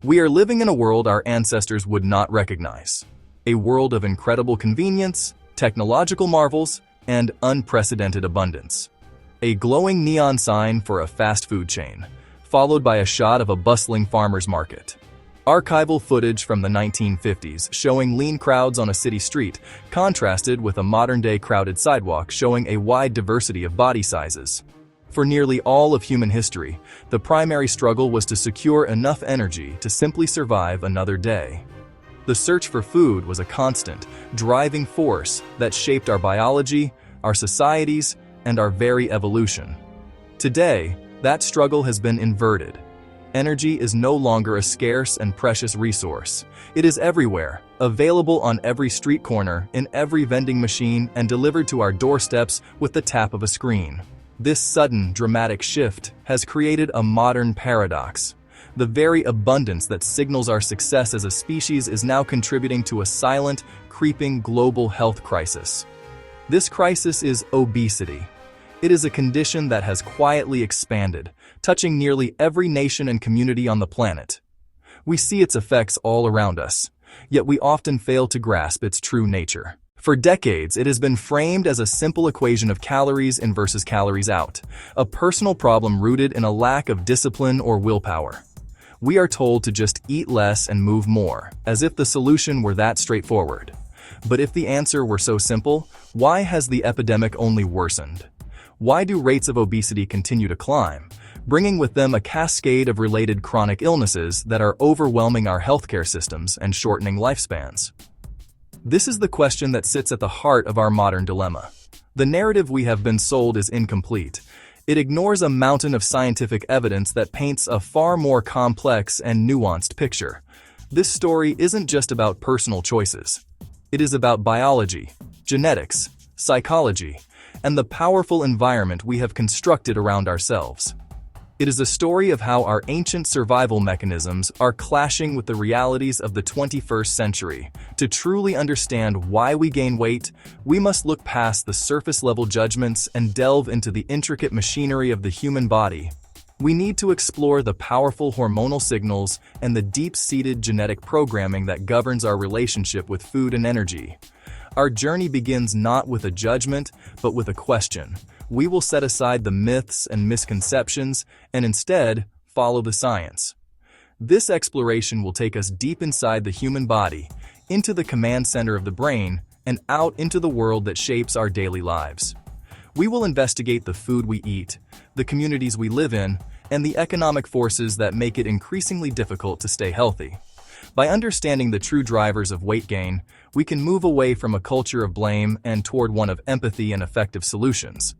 We are living in a world our ancestors would not recognize. A world of incredible convenience, technological marvels, and unprecedented abundance. A glowing neon sign for a fast food chain, followed by a shot of a bustling farmer's market. Archival footage from the 1950s showing lean crowds on a city street, contrasted with a modern-day crowded sidewalk showing a wide diversity of body sizes. For nearly all of human history, the primary struggle was to secure enough energy to simply survive another day. The search for food was a constant, driving force that shaped our biology, our societies, and our very evolution. Today, that struggle has been inverted. Energy is no longer a scarce and precious resource. It is everywhere, available on every street corner, in every vending machine, and delivered to our doorsteps with the tap of a screen. This sudden, dramatic shift has created a modern paradox. The very abundance that signals our success as a species is now contributing to a silent, creeping global health crisis. This crisis is obesity. It is a condition that has quietly expanded, touching nearly every nation and community on the planet. We see its effects all around us, yet we often fail to grasp its true nature. For decades, it has been framed as a simple equation of calories in versus calories out, a personal problem rooted in a lack of discipline or willpower. We are told to just eat less and move more, as if the solution were that straightforward. But if the answer were so simple, why has the epidemic only worsened? Why do rates of obesity continue to climb, bringing with them a cascade of related chronic illnesses that are overwhelming our healthcare systems and shortening lifespans? This is the question that sits at the heart of our modern dilemma. The narrative we have been sold is incomplete. It ignores a mountain of scientific evidence that paints a far more complex and nuanced picture. This story isn't just about personal choices. It is about biology, genetics, psychology, and the powerful environment we have constructed around ourselves. It is a story of how our ancient survival mechanisms are clashing with the realities of the 21st century. To truly understand why we gain weight, we must look past the surface-level judgments and delve into the intricate machinery of the human body. We need to explore the powerful hormonal signals and the deep-seated genetic programming that governs our relationship with food and energy. Our journey begins not with a judgment, but with a question. We will set aside the myths and misconceptions and instead follow the science. This exploration will take us deep inside the human body, into the command center of the brain, and out into the world that shapes our daily lives. We will investigate the food we eat, the communities we live in, and the economic forces that make it increasingly difficult to stay healthy. By understanding the true drivers of weight gain, we can move away from a culture of blame and toward one of empathy and effective solutions.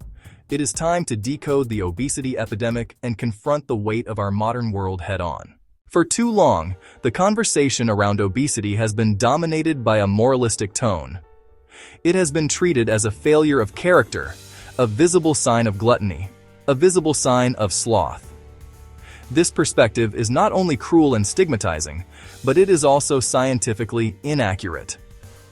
It is time to decode the obesity epidemic and confront the weight of our modern world head-on. For too long, the conversation around obesity has been dominated by a moralistic tone. It has been treated as a failure of character, a visible sign of gluttony, a visible sign of sloth. This perspective is not only cruel and stigmatizing, but it is also scientifically inaccurate.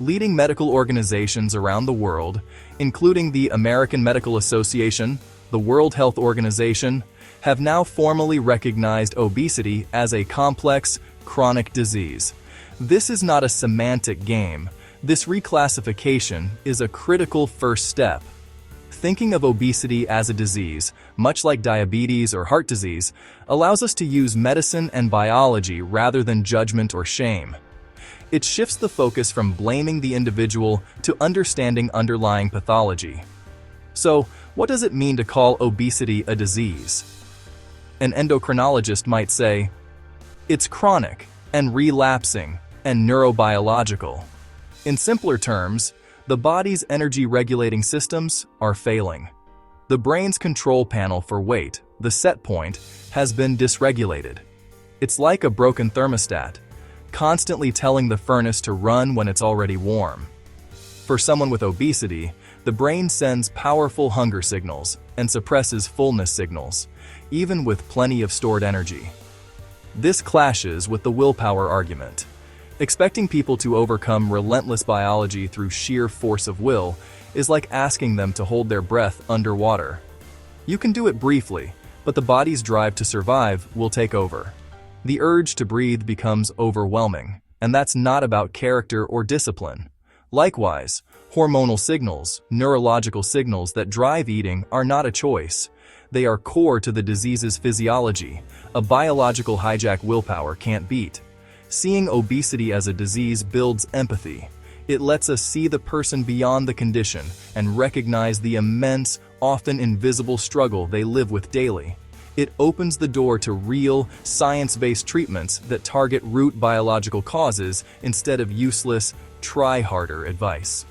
Leading medical organizations around the world, including the American Medical Association, the World Health Organization, have now formally recognized obesity as a complex, chronic disease. This is not a semantic game. This reclassification is a critical first step. Thinking of obesity as a disease, much like diabetes or heart disease, allows us to use medicine and biology rather than judgment or shame. It shifts the focus from blaming the individual to understanding underlying pathology. So, what does it mean to call obesity a disease? An endocrinologist might say, it's chronic and relapsing and neurobiological. In simpler terms, the body's energy-regulating systems are failing. The brain's control panel for weight, the set point, has been dysregulated. It's like a broken thermostat, constantly telling the furnace to run when it's already warm. For someone with obesity, the brain sends powerful hunger signals and suppresses fullness signals, even with plenty of stored energy. This clashes with the willpower argument. Expecting people to overcome relentless biology through sheer force of will is like asking them to hold their breath underwater. You can do it briefly, but the body's drive to survive will take over. The urge to breathe becomes overwhelming, and that's not about character or discipline. Likewise, hormonal signals, neurological signals that drive eating are not a choice. They are core to the disease's physiology, a biological hijack willpower can't beat. Seeing obesity as a disease builds empathy. It lets us see the person beyond the condition and recognize the immense, often invisible struggle they live with daily. It opens the door to real, science-based treatments that target root biological causes instead of useless, try harder advice.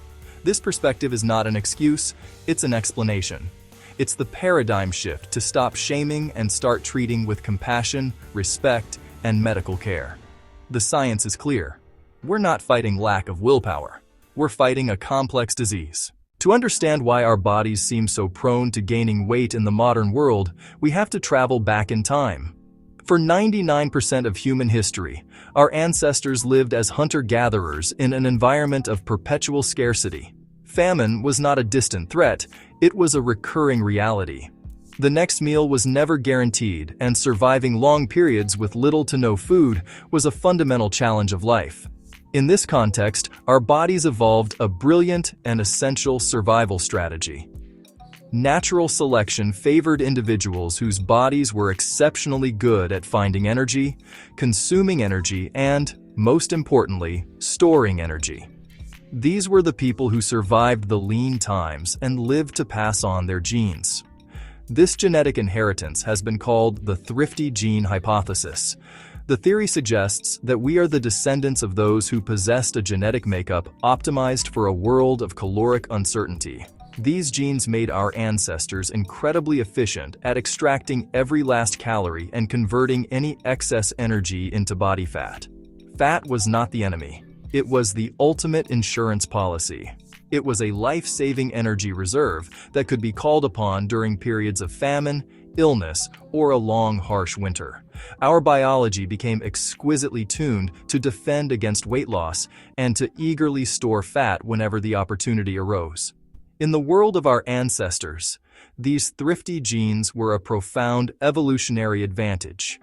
This perspective is not an excuse, it's an explanation. It's the paradigm shift to stop shaming and start treating with compassion, respect, and medical care. The science is clear. We're not fighting lack of willpower. We're fighting a complex disease. To understand why our bodies seem so prone to gaining weight in the modern world, we have to travel back in time. For 99% of human history, our ancestors lived as hunter-gatherers in an environment of perpetual scarcity. Famine was not a distant threat, it was a recurring reality. The next meal was never guaranteed, and surviving long periods with little to no food was a fundamental challenge of life. In this context, our bodies evolved a brilliant and essential survival strategy. Natural selection favored individuals whose bodies were exceptionally good at finding energy, consuming energy, and, most importantly, storing energy. These were the people who survived the lean times and lived to pass on their genes. This genetic inheritance has been called the thrifty gene hypothesis. The theory suggests that we are the descendants of those who possessed a genetic makeup optimized for a world of caloric uncertainty. These genes made our ancestors incredibly efficient at extracting every last calorie and converting any excess energy into body fat. Fat was not the enemy. It was the ultimate insurance policy. It was a life-saving energy reserve that could be called upon during periods of famine, illness, or a long, harsh winter. Our biology became exquisitely tuned to defend against weight loss and to eagerly store fat whenever the opportunity arose. In the world of our ancestors, these thrifty genes were a profound evolutionary advantage.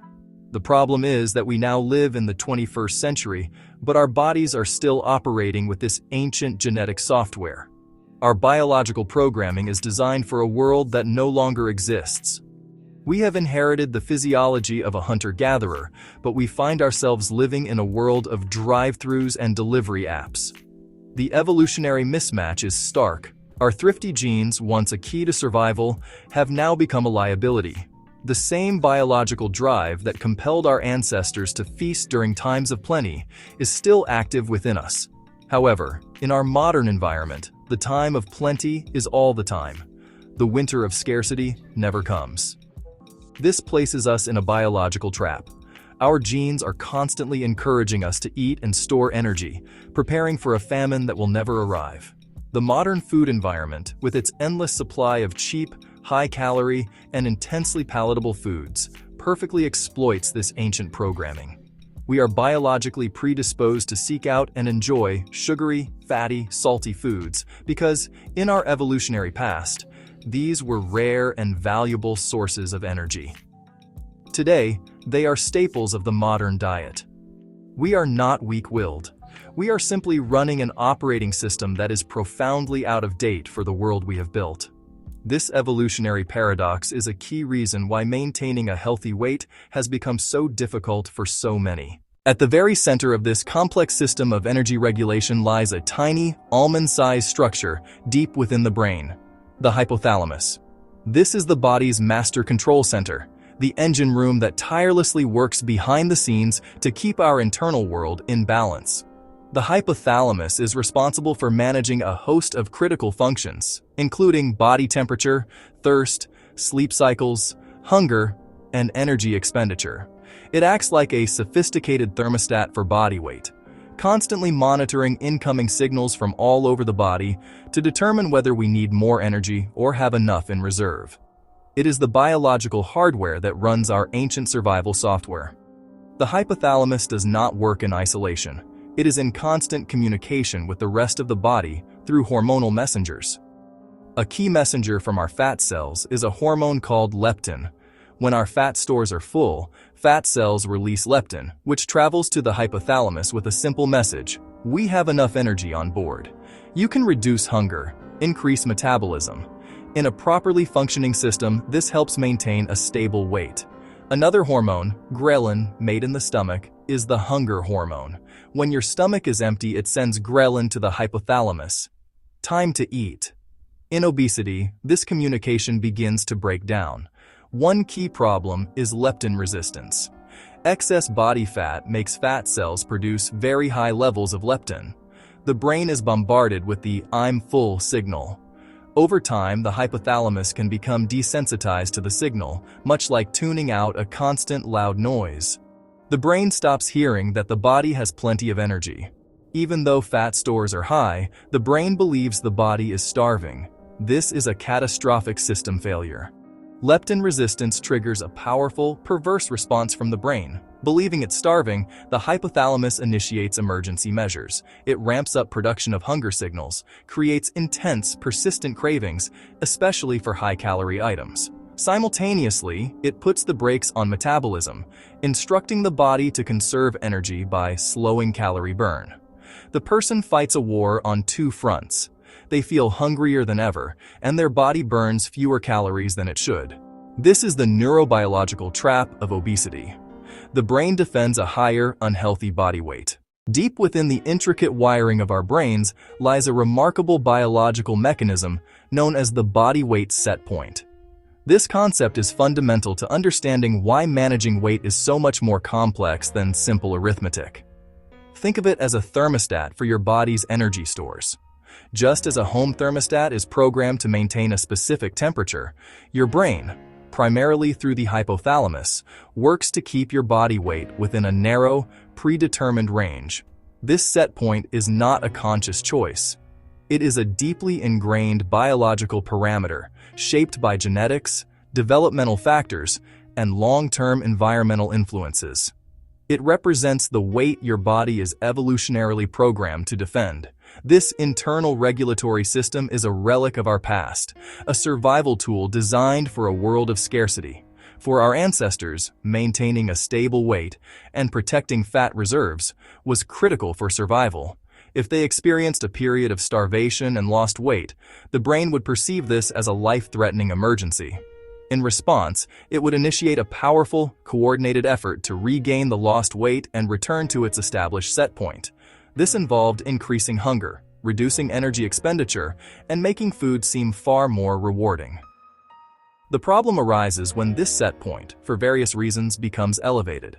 The problem is that we now live in the 21st century, but our bodies are still operating with this ancient genetic software. Our biological programming is designed for a world that no longer exists. We have inherited the physiology of a hunter-gatherer, but we find ourselves living in a world of drive-thrus and delivery apps. The evolutionary mismatch is stark. Our thrifty genes, once a key to survival, have now become a liability. The same biological drive that compelled our ancestors to feast during times of plenty is still active within us. However, in our modern environment, the time of plenty is all the time. The winter of scarcity never comes. This places us in a biological trap. Our genes are constantly encouraging us to eat and store energy, preparing for a famine that will never arrive. The modern food environment, with its endless supply of cheap, high-calorie, and intensely palatable foods, perfectly exploits this ancient programming. We are biologically predisposed to seek out and enjoy sugary, fatty, salty foods because, in our evolutionary past, these were rare and valuable sources of energy. Today, they are staples of the modern diet. We are not weak-willed. We are simply running an operating system that is profoundly out of date for the world we have built. This evolutionary paradox is a key reason why maintaining a healthy weight has become so difficult for so many. At the very center of this complex system of energy regulation lies a tiny, almond-sized structure deep within the brain, the hypothalamus. This is the body's master control center, the engine room that tirelessly works behind the scenes to keep our internal world in balance. The hypothalamus is responsible for managing a host of critical functions, including body temperature, thirst, sleep cycles, hunger, and energy expenditure. It acts like a sophisticated thermostat for body weight, constantly monitoring incoming signals from all over the body to determine whether we need more energy or have enough in reserve. It is the biological hardware that runs our ancient survival software. The hypothalamus does not work in isolation. It is in constant communication with the rest of the body through hormonal messengers. A key messenger from our fat cells is a hormone called leptin, When our fat stores are full, fat cells release leptin, which travels to the hypothalamus with a simple message: we have enough energy on board. You can reduce hunger, increase metabolism. In a properly functioning system, this helps maintain a stable weight. Another hormone, ghrelin, made in the stomach, is the hunger hormone. When your stomach is empty, it sends ghrelin to the hypothalamus. Time to eat. In obesity, this communication begins to break down. One key problem is leptin resistance. Excess body fat makes fat cells produce very high levels of leptin. The brain is bombarded with the "I'm full" signal. Over time, the hypothalamus can become desensitized to the signal, much like tuning out a constant loud noise. The brain stops hearing that the body has plenty of energy. Even though fat stores are high, the brain believes the body is starving. This is a catastrophic system failure. Leptin resistance triggers a powerful, perverse response from the brain. Believing it's starving, the hypothalamus initiates emergency measures. It ramps up production of hunger signals, creates intense, persistent cravings, especially for high-calorie items. Simultaneously, it puts the brakes on metabolism, instructing the body to conserve energy by slowing calorie burn. The person fights a war on two fronts. They feel hungrier than ever, and their body burns fewer calories than it should. This is the neurobiological trap of obesity. The brain defends a higher, unhealthy body weight. Deep within the intricate wiring of our brains lies a remarkable biological mechanism known as the body weight set point. This concept is fundamental to understanding why managing weight is so much more complex than simple arithmetic. Think of it as a thermostat for your body's energy stores. Just as a home thermostat is programmed to maintain a specific temperature, your brain, primarily through the hypothalamus, works to keep your body weight within a narrow, predetermined range. This set point is not a conscious choice. It is a deeply ingrained biological parameter shaped by genetics, developmental factors, and long-term environmental influences. It represents the weight your body is evolutionarily programmed to defend. This internal regulatory system is a relic of our past, a survival tool designed for a world of scarcity. For our ancestors, maintaining a stable weight and protecting fat reserves was critical for survival. If they experienced a period of starvation and lost weight, the brain would perceive this as a life-threatening emergency. In response, it would initiate a powerful, coordinated effort to regain the lost weight and return to its established set point. This involved increasing hunger, reducing energy expenditure, and making food seem far more rewarding. The problem arises when this set point, for various reasons, becomes elevated.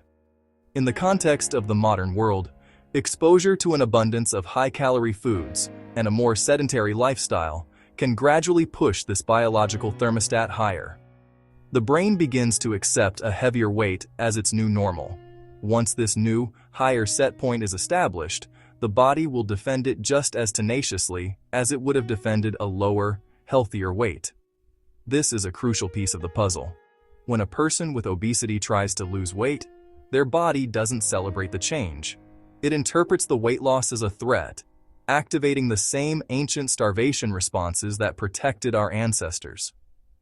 In the context of the modern world, exposure to an abundance of high-calorie foods and a more sedentary lifestyle can gradually push this biological thermostat higher. The brain begins to accept a heavier weight as its new normal. Once this new, higher set point is established, the body will defend it just as tenaciously as it would have defended a lower, healthier weight. This is a crucial piece of the puzzle. When a person with obesity tries to lose weight, their body doesn't celebrate the change. It interprets the weight loss as a threat, activating the same ancient starvation responses that protected our ancestors.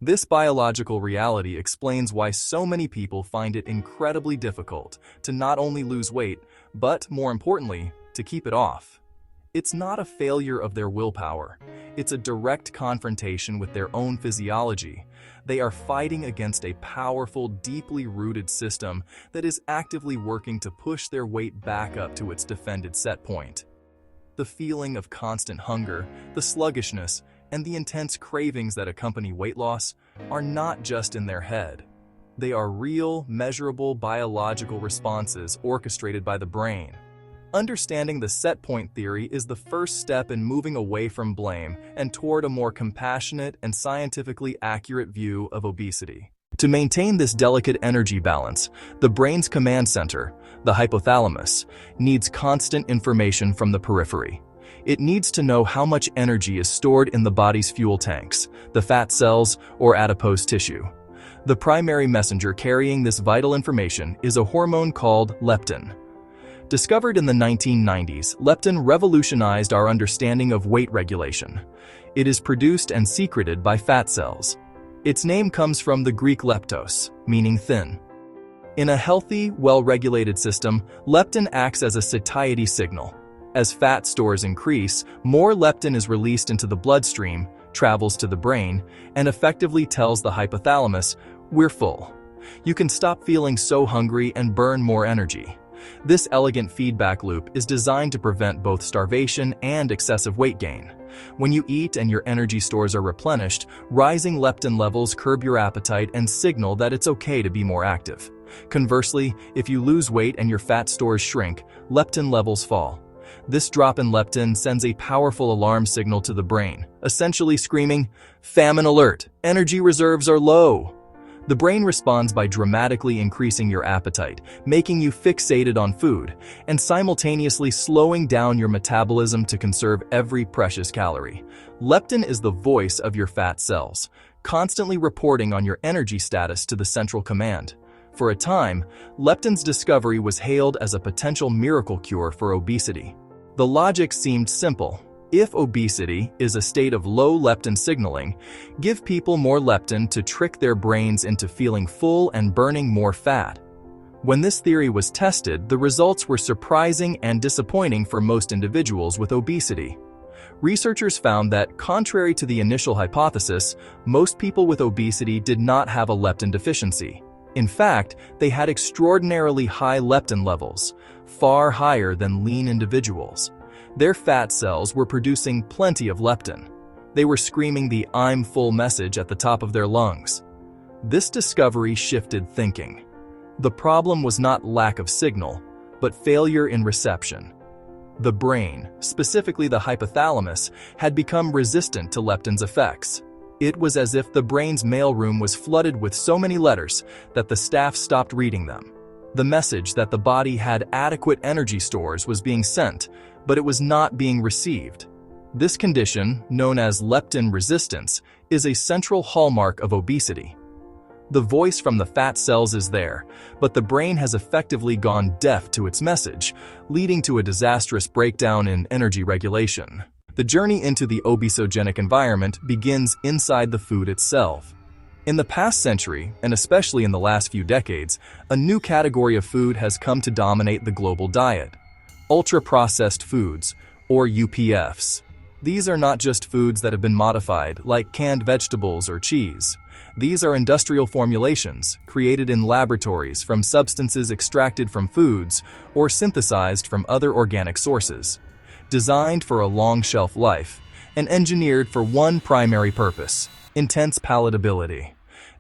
This biological reality explains why so many people find it incredibly difficult to not only lose weight, but, more importantly, to keep it off. It's not a failure of their willpower. It's a direct confrontation with their own physiology. They are fighting against a powerful, deeply rooted system that is actively working to push their weight back up to its defended set point. The feeling of constant hunger, the sluggishness, and the intense cravings that accompany weight loss are not just in their head. They are real, measurable biological responses orchestrated by the brain. Understanding the set point theory is the first step in moving away from blame and toward a more compassionate and scientifically accurate view of obesity. To maintain this delicate energy balance, the brain's command center, the hypothalamus, needs constant information from the periphery. It needs to know how much energy is stored in the body's fuel tanks, the fat cells, or adipose tissue. The primary messenger carrying this vital information is a hormone called leptin. Discovered in the 1990s, leptin revolutionized our understanding of weight regulation. It is produced and secreted by fat cells. Its name comes from the Greek leptos, meaning thin. In a healthy, well-regulated system, leptin acts as a satiety signal. As fat stores increase, more leptin is released into the bloodstream, travels to the brain, and effectively tells the hypothalamus, "We're full. You can stop feeling so hungry and burn more energy." This elegant feedback loop is designed to prevent both starvation and excessive weight gain. When you eat and your energy stores are replenished, rising leptin levels curb your appetite and signal that it's okay to be more active. Conversely, if you lose weight and your fat stores shrink, leptin levels fall. This drop in leptin sends a powerful alarm signal to the brain, essentially screaming, "Famine alert! Energy reserves are low!" The brain responds by dramatically increasing your appetite, making you fixated on food, and simultaneously slowing down your metabolism to conserve every precious calorie. Leptin is the voice of your fat cells, constantly reporting on your energy status to the central command. For a time, leptin's discovery was hailed as a potential miracle cure for obesity. The logic seemed simple. If obesity is a state of low leptin signaling, give people more leptin to trick their brains into feeling full and burning more fat. When this theory was tested, the results were surprising and disappointing for most individuals with obesity. Researchers found that, contrary to the initial hypothesis, most people with obesity did not have a leptin deficiency. In fact, they had extraordinarily high leptin levels, far higher than lean individuals. Their fat cells were producing plenty of leptin. They were screaming the "I'm full" message at the top of their lungs. This discovery shifted thinking. The problem was not lack of signal, but failure in reception. The brain, specifically the hypothalamus, had become resistant to leptin's effects. It was as if the brain's mailroom was flooded with so many letters that the staff stopped reading them. The message that the body had adequate energy stores was being sent, but it was not being received. This condition, known as leptin resistance, is a central hallmark of obesity. The voice from the fat cells is there, but the brain has effectively gone deaf to its message, leading to a disastrous breakdown in energy regulation. The journey into the obesogenic environment begins inside the food itself. In the past century, and especially in the last few decades, a new category of food has come to dominate the global diet: ultra-processed foods, or UPFs. These are not just foods that have been modified, like canned vegetables or cheese. These are industrial formulations, created in laboratories from substances extracted from foods or synthesized from other organic sources. Designed for a long shelf life, and engineered for one primary purpose: intense palatability.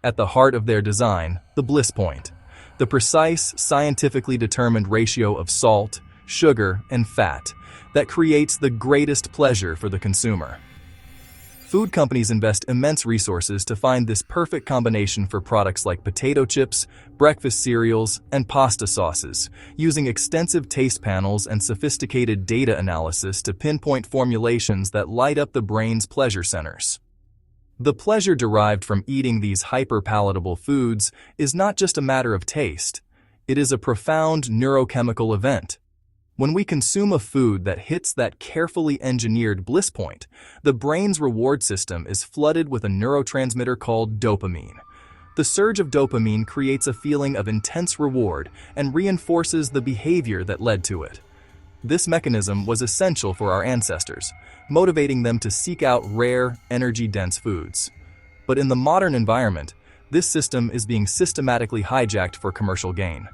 At the heart of their design, the bliss point, the precise, scientifically determined ratio of salt, sugar, and fat that creates the greatest pleasure for the consumer. Food companies invest immense resources to find this perfect combination for products like potato chips, breakfast cereals, and pasta sauces, using extensive taste panels and sophisticated data analysis to pinpoint formulations that light up the brain's pleasure centers. The pleasure derived from eating these hyper-palatable foods is not just a matter of taste. It is a profound neurochemical event. When we consume a food that hits that carefully engineered bliss point, the brain's reward system is flooded with a neurotransmitter called dopamine. The surge of dopamine creates a feeling of intense reward and reinforces the behavior that led to it. This mechanism was essential for our ancestors, motivating them to seek out rare, energy-dense foods. But in the modern environment, this system is being systematically hijacked for commercial gain.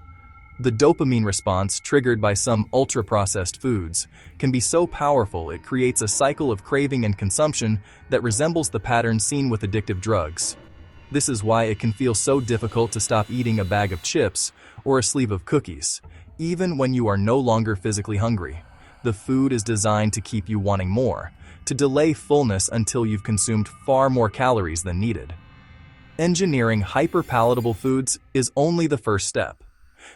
The dopamine response triggered by some ultra-processed foods can be so powerful it creates a cycle of craving and consumption that resembles the pattern seen with addictive drugs. This is why it can feel so difficult to stop eating a bag of chips or a sleeve of cookies, even when you are no longer physically hungry. The food is designed to keep you wanting more, to delay fullness until you've consumed far more calories than needed. Engineering hyper-palatable foods is only the first step.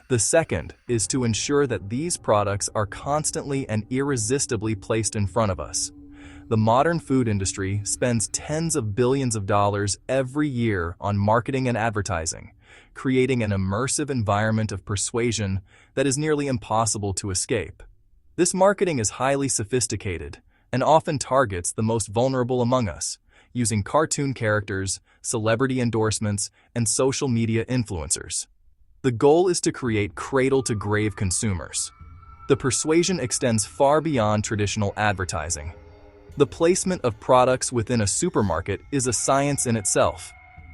The second is to ensure that these products are constantly and irresistibly placed in front of us. The modern food industry spends tens of billions of dollars every year on marketing and advertising, creating an immersive environment of persuasion that is nearly impossible to escape. This marketing is highly sophisticated and often targets the most vulnerable among us, using cartoon characters, celebrity endorsements, and social media influencers. The goal is to create cradle-to-grave consumers. The persuasion extends far beyond traditional advertising. The placement of products within a supermarket is a science in itself.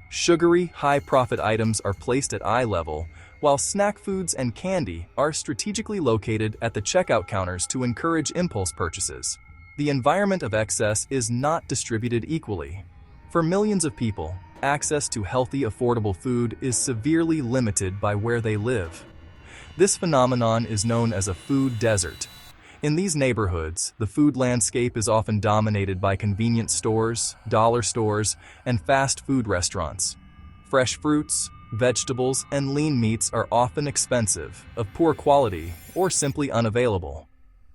Sugary, high-profit items are placed at eye level, while snack foods and candy are strategically located at the checkout counters to encourage impulse purchases. The environment of excess is not distributed equally. For millions of people, access to healthy, affordable food is severely limited by where they live. This phenomenon is known as a food desert. In these neighborhoods, the food landscape is often dominated by convenience stores, dollar stores, and fast food restaurants. Fresh fruits, vegetables, and lean meats are often expensive, of poor quality, or simply unavailable.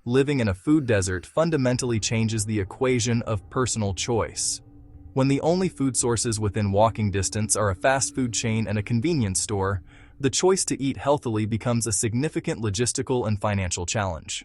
Living in a food desert fundamentally changes the equation of personal choice. When the only food sources within walking distance are a fast food chain and a convenience store, the choice to eat healthily becomes a significant logistical and financial challenge.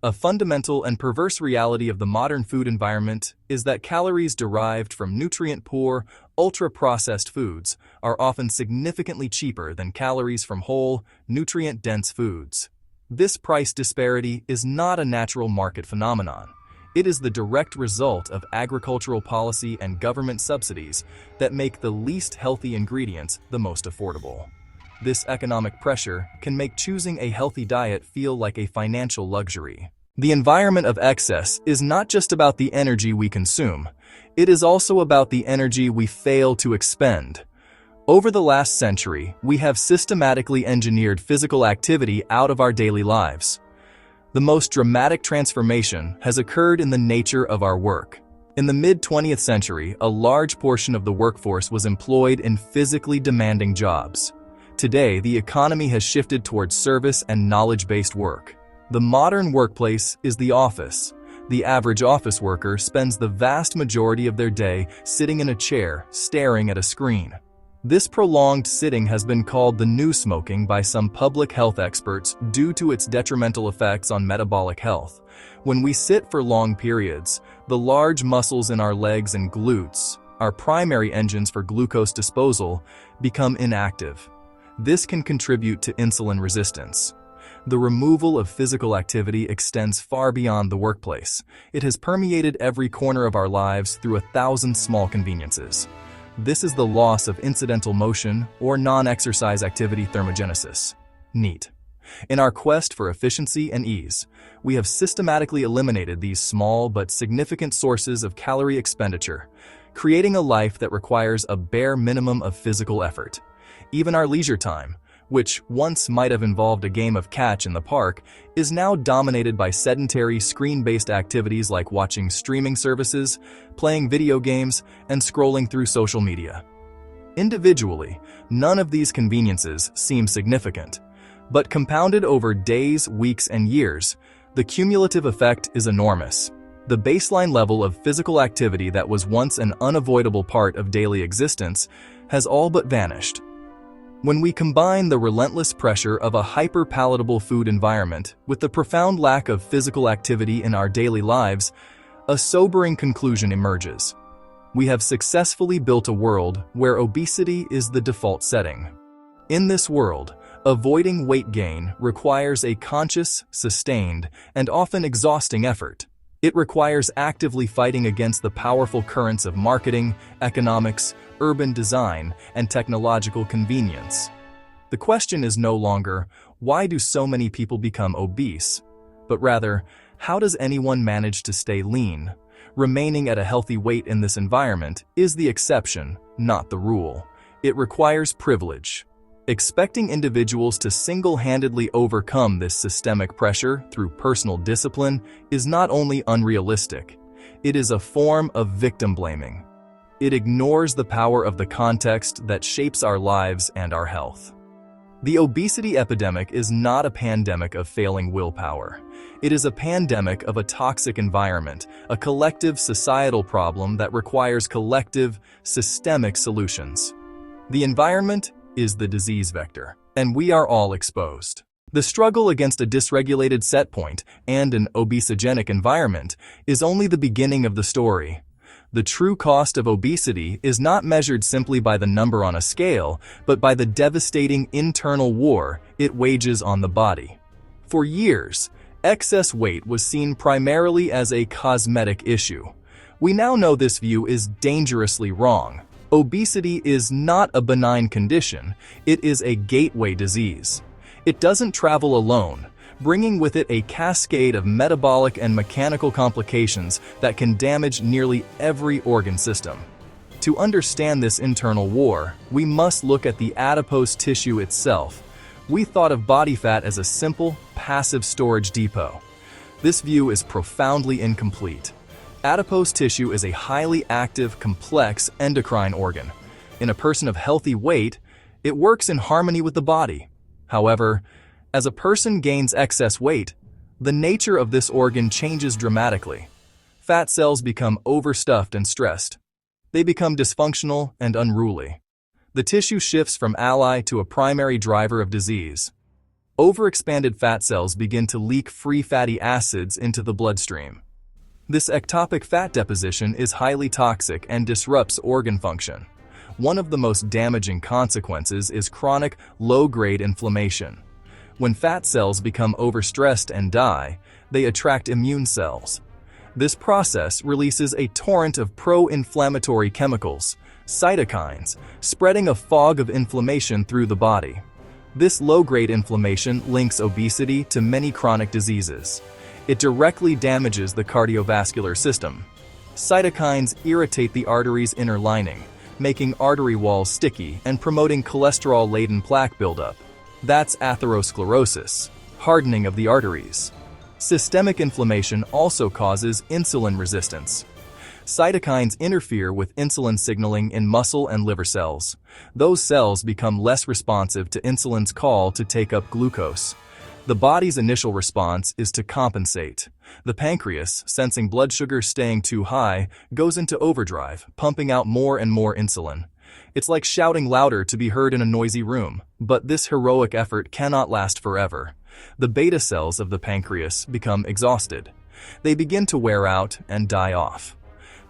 A fundamental and perverse reality of the modern food environment is that calories derived from nutrient-poor, ultra-processed foods are often significantly cheaper than calories from whole, nutrient-dense foods. This price disparity is not a natural market phenomenon. It is the direct result of agricultural policy and government subsidies that make the least healthy ingredients the most affordable. This economic pressure can make choosing a healthy diet feel like a financial luxury. The environment of excess is not just about the energy we consume, it is also about the energy we fail to expend. Over the last century, we have systematically engineered physical activity out of our daily lives. The most dramatic transformation has occurred in the nature of our work. In the mid-20th century, a large portion of the workforce was employed in physically demanding jobs. Today, the economy has shifted towards service and knowledge-based work. The modern workplace is the office. The average office worker spends the vast majority of their day sitting in a chair, staring at a screen. This prolonged sitting has been called the new smoking by some public health experts due to its detrimental effects on metabolic health. When we sit for long periods, the large muscles in our legs and glutes, our primary engines for glucose disposal, become inactive. This can contribute to insulin resistance. The removal of physical activity extends far beyond the workplace. It has permeated every corner of our lives through 1,000 small conveniences. This is the loss of incidental motion or non-exercise activity thermogenesis, NEAT. In our quest for efficiency and ease, we have systematically eliminated these small but significant sources of calorie expenditure, creating a life that requires a bare minimum of physical effort. Even our leisure time, which once might have involved a game of catch in the park, is now dominated by sedentary, screen-based activities like watching streaming services, playing video games, and scrolling through social media. Individually, none of these conveniences seem significant, but compounded over days, weeks, and years, the cumulative effect is enormous. The baseline level of physical activity that was once an unavoidable part of daily existence has all but vanished. When we combine the relentless pressure of a hyper-palatable food environment with the profound lack of physical activity in our daily lives, a sobering conclusion emerges. We have successfully built a world where obesity is the default setting. In this world, avoiding weight gain requires a conscious, sustained, and often exhausting effort. It requires actively fighting against the powerful currents of marketing, economics, urban design, and technological convenience. The question is no longer, why do so many people become obese? But rather, how does anyone manage to stay lean? Remaining at a healthy weight in this environment is the exception, not the rule. It requires privilege. Expecting individuals to single-handedly overcome this systemic pressure through personal discipline is not only unrealistic, it is a form of victim blaming. It ignores the power of the context that shapes our lives and our health. The obesity epidemic is not a pandemic of failing willpower. It is a pandemic of a toxic environment, a collective societal problem that requires collective, systemic solutions. The environment is the disease vector, and we are all exposed. The struggle against a dysregulated set point and an obesogenic environment is only the beginning of the story. The true cost of obesity is not measured simply by the number on a scale, but by the devastating internal war it wages on the body. For years, excess weight was seen primarily as a cosmetic issue. We now know this view is dangerously wrong. Obesity is not a benign condition, it is a gateway disease. It doesn't travel alone, bringing with it a cascade of metabolic and mechanical complications that can damage nearly every organ system. To understand this internal war, we must look at the adipose tissue itself. We thought of body fat as a simple, passive storage depot. This view is profoundly incomplete. Adipose tissue is a highly active, complex endocrine organ. In a person of healthy weight, it works in harmony with the body. However, as a person gains excess weight, the nature of this organ changes dramatically. Fat cells become overstuffed and stressed. They become dysfunctional and unruly. The tissue shifts from ally to a primary driver of disease. Overexpanded fat cells begin to leak free fatty acids into the bloodstream. This ectopic fat deposition is highly toxic and disrupts organ function. One of the most damaging consequences is chronic, low-grade inflammation. When fat cells become overstressed and die, they attract immune cells. This process releases a torrent of pro-inflammatory chemicals, cytokines, spreading a fog of inflammation through the body. This low-grade inflammation links obesity to many chronic diseases. It directly damages the cardiovascular system. Cytokines irritate the artery's inner lining, making artery walls sticky and promoting cholesterol-laden plaque buildup. That's atherosclerosis, hardening of the arteries. Systemic inflammation also causes insulin resistance. Cytokines interfere with insulin signaling in muscle and liver cells. Those cells become less responsive to insulin's call to take up glucose. The body's initial response is to compensate. The pancreas, sensing blood sugar staying too high, goes into overdrive, pumping out more and more insulin. It's like shouting louder to be heard in a noisy room, but this heroic effort cannot last forever. The beta cells of the pancreas become exhausted. They begin to wear out and die off.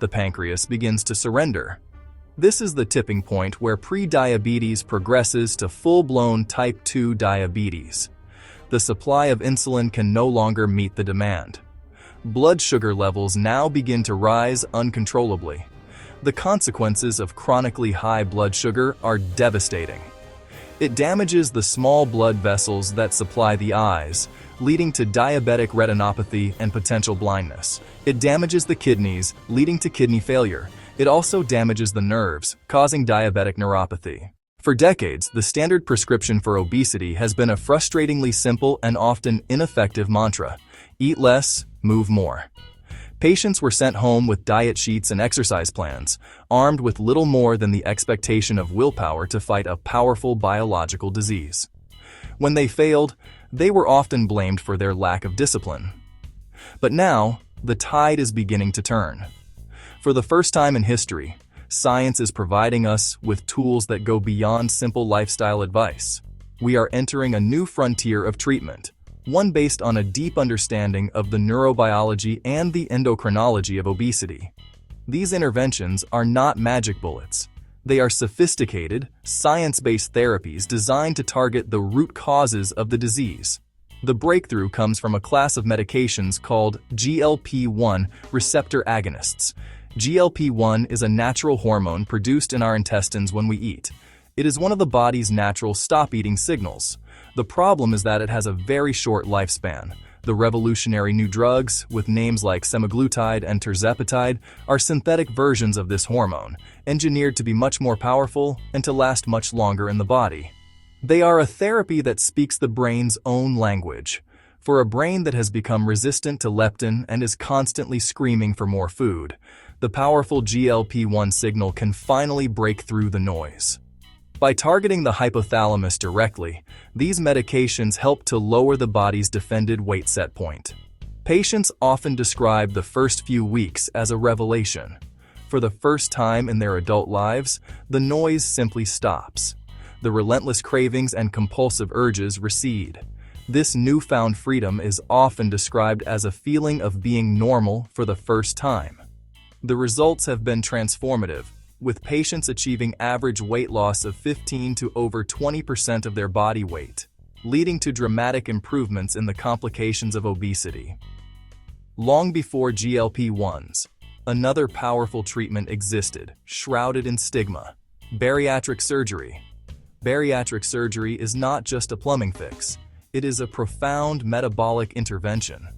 The pancreas begins to surrender. This is the tipping point where pre-diabetes progresses to full-blown type 2 diabetes. The supply of insulin can no longer meet the demand. Blood sugar levels now begin to rise uncontrollably. The consequences of chronically high blood sugar are devastating. It damages the small blood vessels that supply the eyes, leading to diabetic retinopathy and potential blindness. It damages the kidneys, leading to kidney failure. It also damages the nerves, causing diabetic neuropathy. For decades, the standard prescription for obesity has been a frustratingly simple and often ineffective mantra: eat less, move more. Patients were sent home with diet sheets and exercise plans, armed with little more than the expectation of willpower to fight a powerful biological disease. When they failed, they were often blamed for their lack of discipline. But now, the tide is beginning to turn. For the first time in history, science is providing us with tools that go beyond simple lifestyle advice. We are entering a new frontier of treatment, one based on a deep understanding of the neurobiology and the endocrinology of obesity. These interventions are not magic bullets. They are sophisticated, science-based therapies designed to target the root causes of the disease. The breakthrough comes from a class of medications called GLP-1 receptor agonists. GLP-1 is a natural hormone produced in our intestines when we eat. It is one of the body's natural stop-eating signals. The problem is that it has a very short lifespan. The revolutionary new drugs, with names like semaglutide and tirzepatide, are synthetic versions of this hormone, engineered to be much more powerful and to last much longer in the body. They are a therapy that speaks the brain's own language. For a brain that has become resistant to leptin and is constantly screaming for more food, the powerful GLP-1 signal can finally break through the noise. By targeting the hypothalamus directly, these medications help to lower the body's defended weight set point. Patients often describe the first few weeks as a revelation. For the first time in their adult lives, the noise simply stops. The relentless cravings and compulsive urges recede. This newfound freedom is often described as a feeling of being normal for the first time. The results have been transformative, with patients achieving average weight loss of 15 to over 20% of their body weight, leading to dramatic improvements in the complications of obesity. Long before GLP-1s, another powerful treatment existed, shrouded in stigma: bariatric surgery. Bariatric surgery is not just a plumbing fix. It is a profound metabolic intervention.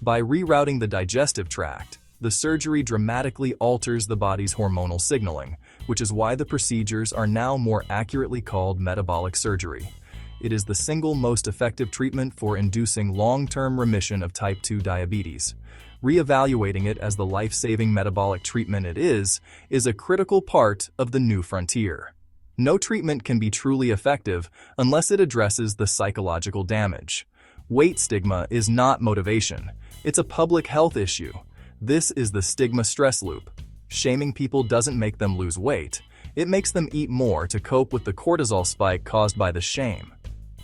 By rerouting the digestive tract, the surgery dramatically alters the body's hormonal signaling, which is why the procedures are now more accurately called metabolic surgery. It is the single most effective treatment for inducing long-term remission of type 2 diabetes. Reevaluating it as the life-saving metabolic treatment it is a critical part of the new frontier. No treatment can be truly effective unless it addresses the psychological damage. Weight stigma is not motivation. It's a public health issue. This is the stigma stress loop. Shaming people doesn't make them lose weight. It makes them eat more to cope with the cortisol spike caused by the shame.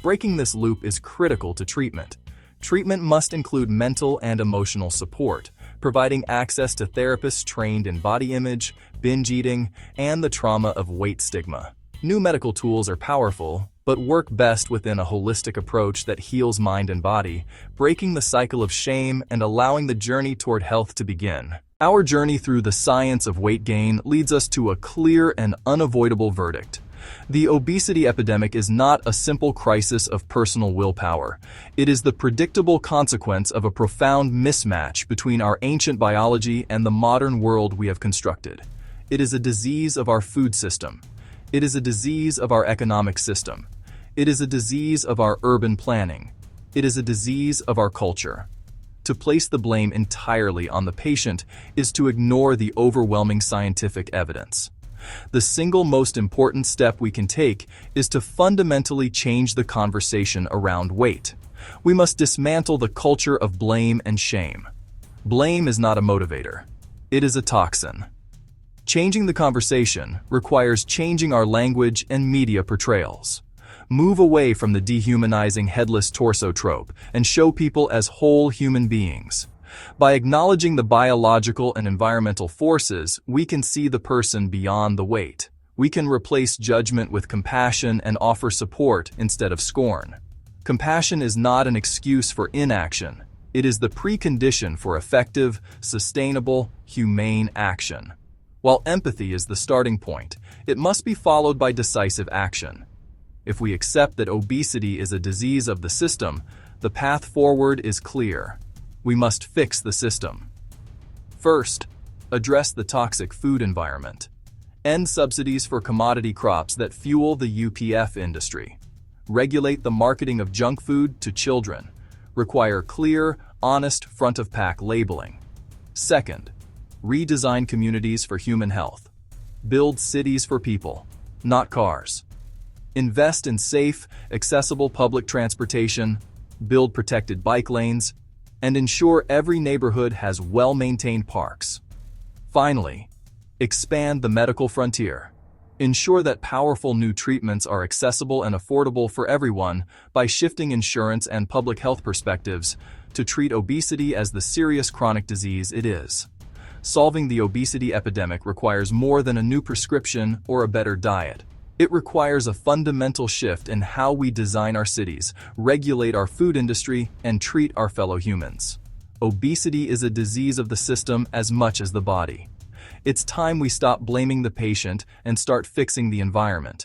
Breaking this loop is critical to treatment. Treatment must include mental and emotional support, providing access to therapists trained in body image, binge eating, and the trauma of weight stigma. New medical tools are powerful, but work best within a holistic approach that heals mind and body, breaking the cycle of shame and allowing the journey toward health to begin. Our journey through the science of weight gain leads us to a clear and unavoidable verdict. The obesity epidemic is not a simple crisis of personal willpower. It is the predictable consequence of a profound mismatch between our ancient biology and the modern world we have constructed. It is a disease of our food system. It is a disease of our economic system. It is a disease of our urban planning. It is a disease of our culture. To place the blame entirely on the patient is to ignore the overwhelming scientific evidence. The single most important step we can take is to fundamentally change the conversation around weight. We must dismantle the culture of blame and shame. Blame is not a motivator. It is a toxin. Changing the conversation requires changing our language and media portrayals. Move away from the dehumanizing headless torso trope and show people as whole human beings. By acknowledging the biological and environmental forces, we can see the person beyond the weight. We can replace judgment with compassion and offer support instead of scorn. Compassion is not an excuse for inaction. It is the precondition for effective, sustainable, humane action. While empathy is the starting point, it must be followed by decisive action. If we accept that obesity is a disease of the system, the path forward is clear. We must fix the system. First, address the toxic food environment. End subsidies for commodity crops that fuel the UPF industry. Regulate the marketing of junk food to children. Require clear, honest front-of-pack labeling. Second, redesign communities for human health. Build cities for people, not cars. Invest in safe, accessible public transportation, build protected bike lanes, and ensure every neighborhood has well-maintained parks. Finally, expand the medical frontier. Ensure that powerful new treatments are accessible and affordable for everyone by shifting insurance and public health perspectives to treat obesity as the serious chronic disease it is. Solving the obesity epidemic requires more than a new prescription or a better diet. It requires a fundamental shift in how we design our cities, regulate our food industry, and treat our fellow humans. Obesity is a disease of the system as much as the body. It's time we stop blaming the patient and start fixing the environment.